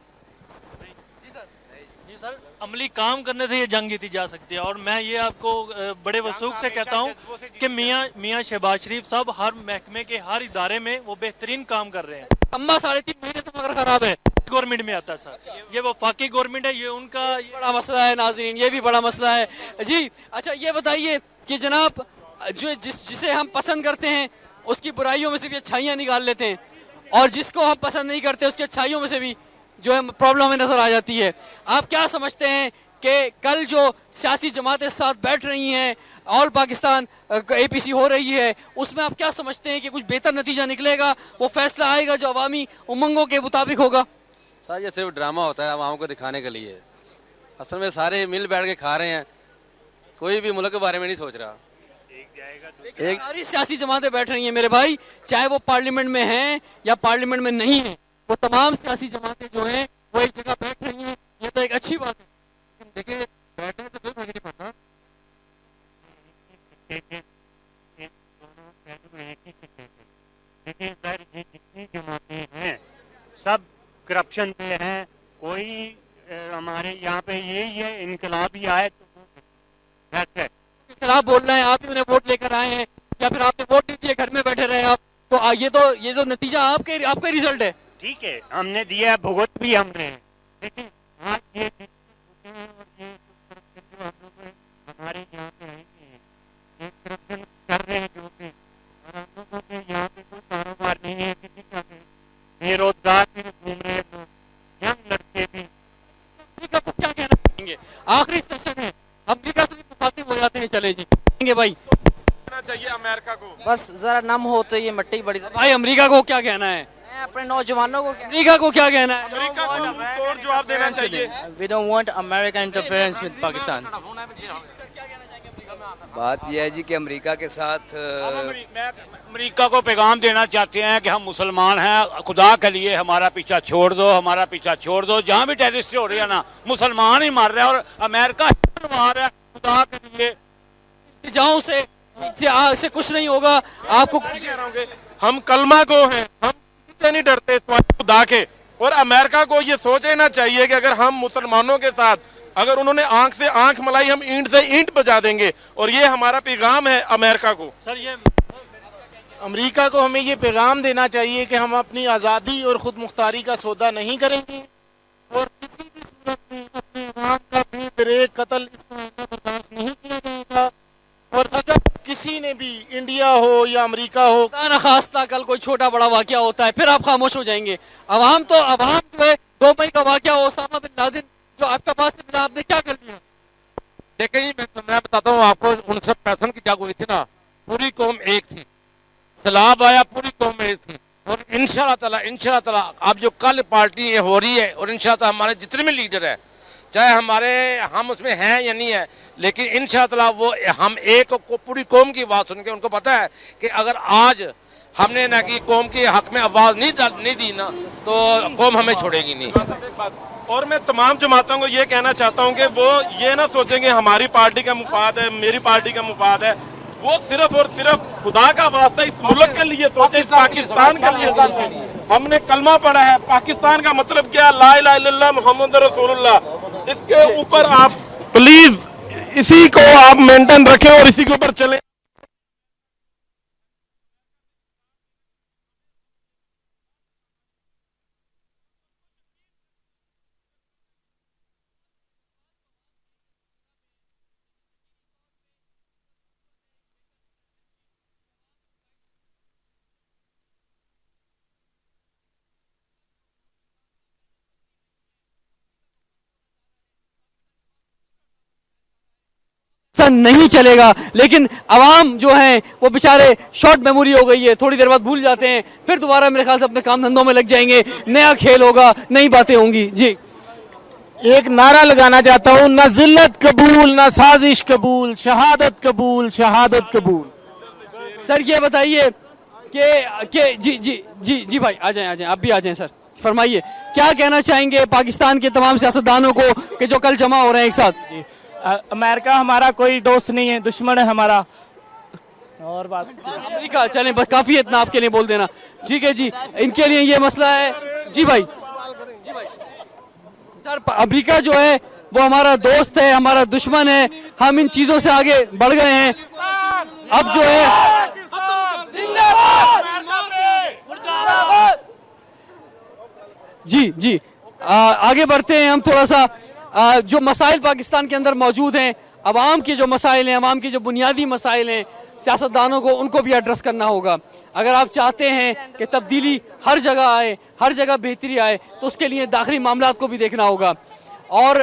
جی سر، عملی کام کرنے سے یہ جنگ جیتی جا سکتی ہے، اور میں یہ آپ کو بڑے وثوق سے کہتا ہوں کہ میاں شہباز شریف صاحب ہر محکمے کے ہر ادارے میں وہ بہترین کام کر رہے ہیں۔ کھمبا 3.5 مہینے تو مگر خراب ہے، گورنمنٹ میں آتا ہے سر، یہ وفاقی گورنمنٹ ہے، یہ ان کا بڑا مسئلہ ہے ناظرین، یہ بھی بڑا مسئلہ ہے۔ جی اچھا یہ بتائیے کہ جناب جسے ہم پسند کرتے ہیں اس کی برائیوں میں سے بھی اچھائیاں نکال لیتے ہیں، اور جس کو ہم پسند نہیں کرتے اس کی اچھائیوں میں سے بھی جو ہے پرابلم ہمیں نظر آ جاتی ہے۔ آپ کیا سمجھتے ہیں کہ کل جو سیاسی جماعتیں ساتھ بیٹھ رہی ہیں، آل پاکستان APC ہو رہی ہے، اس میں آپ کیا سمجھتے ہیں کہ کچھ بہتر نتیجہ نکلے گا، وہ فیصلہ آئے گا جو عوامی امنگوں کے مطابق ہوگا؟ سر یہ صرف ڈرامہ ہوتا ہے عوام کو دکھانے کے لیے، اصل میں سارے مل بیٹھ کے کھا رہے ہیں، کوئی بھی ملک کے بارے میں نہیں سوچ رہا۔ ساری سیاسی جماعتیں بیٹھ رہی ہیں میرے بھائی، چاہے وہ پارلیمنٹ میں ہیں یا پارلیمنٹ میں نہیں ہیں، وہ تمام سیاسی جماعتیں جو ہیں وہ ایک جگہ بیٹھ رہی ہیں، یہ تو ایک اچھی بات ہے۔ دیکھیں بیٹھنے تو کوئی فرق نہیں پڑتا، جتنی جماعتیں ہیں سب کرپشن پہ ہیں، کوئی ہمارے یہاں پہ یہی ہے انقلاب ہی آئے تو خلاف بول رہے ہیں، آپ ہی انہیں ووٹ لے کر آئے ہیں یا پھر آپ نے ووٹ نہیں دیے گھر میں بیٹھے رہے آپ، تو یہ تو نتیجہ آپ کا ریزلٹ ہے۔ ٹھیک ہے ہم نے دیا ہے، بھگت بھی ہم نے، لیکن آج یہ ہمارے یہاں پہ ہے کرپشن کر رہے ہیں جو کہ اور ہم لوگوں کے یہاں پہ کوئی کاروبار نہیں ہے، کسی کا بے روزگار بھی گھوم رہے ہیں، ینگ لڑکے بھی۔ امریکہ کو کیا کہنا چاہیں گے؟ آخری سیشن ہے، امریکہ سے بھی مخاطب ہو جاتے ہیں، چلے جی بھائی چاہیے امریکہ کو بس ذرا نم ہو تو یہ مٹی بڑی۔ بھائی امریکہ کو کیا کہنا ہے؟ میں اپنے نوجوانوں کو امریکہ کو کیا کہنا ہے؟ امریکہ کو توڑ جواب دینا چاہیے۔ We don't want American interference with Pakistan. بات یہ ہے جی کہ امریکہ کے ساتھ امریکہ کو پیغام دینا چاہتے ہیں کہ ہم مسلمان ہیں، خدا کے لیے ہمارا پیچھا چھوڑ دو، ہمارا پیچھا چھوڑ دو، جہاں بھی ٹیررسٹ ہو رہی ہے نا مسلمان ہی مار رہے ہیں اور امریکہ مار رہا ہے، خدا کے لیے جاؤں سے کچھ نہیں ہوگا۔ آپ کو ہم کلمہ گو ہیں، ہم کسی نہیں ڈرتے خدا کے، اور امریکہ کو یہ سوچ لینا چاہیے کہ اگر ہم مسلمانوں کے ساتھ اگر انہوں نے آنکھ سے آنکھ ملائی ہم اینٹ سے اینٹ بجا دیں گے، اور یہ ہمارا پیغام ہے امریکہ کو۔ سر یہ امریکہ کو ہمیں یہ پیغام دینا چاہیے کہ ہم اپنی آزادی اور خود مختاری کا سودا نہیں کریں گے، اور کسی بھی صورت میں اپنے عوام کا بے بریک قتل اس کو آئندہ برداشت نہیں کیا جائے گا، اور اگر کسی نے بھی انڈیا ہو یا امریکہ ہو نخواستہ کل کوئی چھوٹا بڑا واقعہ ہوتا ہے پھر آپ خاموش ہو جائیں گے۔ عوام جو ہے 2 مئی کا واقعہ ہو، اسامہ بن لادن جو آپ کا پاس سے ملا، آپ نے کیا کر لیا؟ دیکھیں جی میں بتاتا ہوں آپ کو، 1965 کی جنگ ہوئی تھی نا، پوری قوم ایک تھی، سیلاب آیا پوری قوم ایک تھی، اور انشاءاللہ تعالیٰ اب جو کل پارٹی ہو رہی ہے، اور انشاءاللہ تعالیٰ ہمارے جتنے بھی لیڈر ہیں، چاہے ہم اس میں ہیں یا نہیں ہیں، لیکن انشاءاللہ تعالیٰ وہ ہم ایک پوری قوم کی آواز سن کے ان کو پتہ ہے کہ اگر آج ہم نے نہ کی قوم کے حق میں آواز نہیں دی نا تو قوم ہمیں چھوڑے گی نہیں۔ اور میں تمام جماعتوں کو یہ کہنا چاہتا ہوں کہ وہ یہ نہ سوچیں کہ ہماری پارٹی کا مفاد ہے، میری پارٹی کا مفاد ہے، وہ صرف اور صرف خدا کا واسطہ اس ملک کے لیے سوچیں، اس پاکستان کے لیے سوچیں۔ हमने कलमा पढ़ा है, पाकिस्तान का मतलब क्या है, ला इलाहा इल्लल्लाह मोहम्मद रसूलुल्लाह। इसके ऊपर आप प्लीज इसी को आप मेंटेन रखें और इसी के ऊपर चलें। नहीं चलेगा, लेकिन अवाम जो हैं वो बेचारे शॉर्ट मेमोरी हो गई है, थोड़ी देर बाद भूल जाते हैं, फिर दोबारा मेरे ख्याल से अपने काम धंधों में लग जाएंगे, नया खेल होगा, नई बातें होंगी। जी एक नारा लगाना चाहता हूँ, न जिल्लत कबूल, न साजिश कबूल, शहादत कबूल, शहादत कबूल। सर ये बताइए कि जी जी जी जी भाई आ जाएं आप भी आ जाएं सर, फरमाइए क्या कहना चाहेंगे पाकिस्तान के तमाम सियासतदानों को कि जो कल जमा हो रहे हैं एक साथ। अमेरिका हमारा कोई दोस्त नहीं है, दुश्मन है हमारा। और बात अमेरिका चलें, बस काफी है इतना आपके लिए बोल देना। ठीक है जी, इनके लिए ये मसला है। जी भाई सर, अमेरिका जो है वो हमारा दोस्त है, हमारा दुश्मन है, हम इन चीजों से आगे बढ़ गए हैं। अब जो है जी जी आगे बढ़ते हैं हम थोड़ा सा। जो मसाइल पाकिस्तान के अंदर मौजूद हैं, अवाम के जो मसाइल हैं, अवाम के जो बुनियादी मसाइल हैं, सियासतदानों को उनको भी एड्रेस करना होगा। अगर आप चाहते हैं कि तब्दीली हर जगह आए, हर जगह बेहतरी आए, तो उसके लिए दाखिली मामलात को भी देखना होगा। और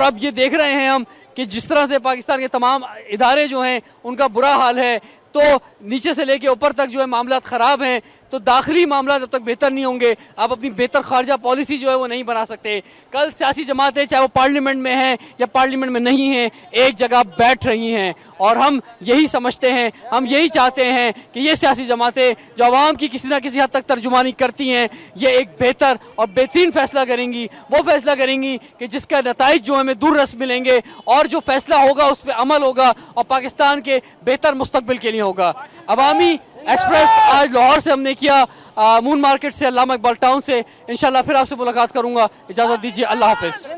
अब ये देख रहे हैं हम कि जिस तरह से पाकिस्तान के तमाम इदारे जो हैं उनका बुरा हाल है, तो नीचे से लेके ऊपर तक जो है मामलात ख़राब हैं, तो दाखिली मामला जब तक बेहतर नहीं होंगे, आप अपनी बेहतर खारजा पॉलिसी जो है वो नहीं बना सकते। कल सियासी जमातें चाहे वो पार्लियामेंट में हैं या पार्लियामेंट में नहीं हैं, एक जगह बैठ रही हैं, और हम यही समझते हैं, हम यही चाहते हैं कि ये सियासी जमातें जो आवाम की किसी ना किसी हद तक तर्जुमानी करती हैं, ये एक बेहतर और बेहतरीन फ़ैसला करेंगी। वो फ़ैसला करेंगी कि जिसका नताइज जो हमें दूररस मिलेंगे, और जो फ़ैसला होगा उस पर अमल होगा और पाकिस्तान के बेहतर मुस्तकबिल के लिए होगा। अवामी एक्सप्रेस आज लाहौर से हमने किया, मून मार्केट से, अल्लामा इकबाल टाउन से। इंशाल्लाह फिर आपसे मुलाकात करूंगा, इजाज़त दीजिए, अल्लाह हाफ़िज़।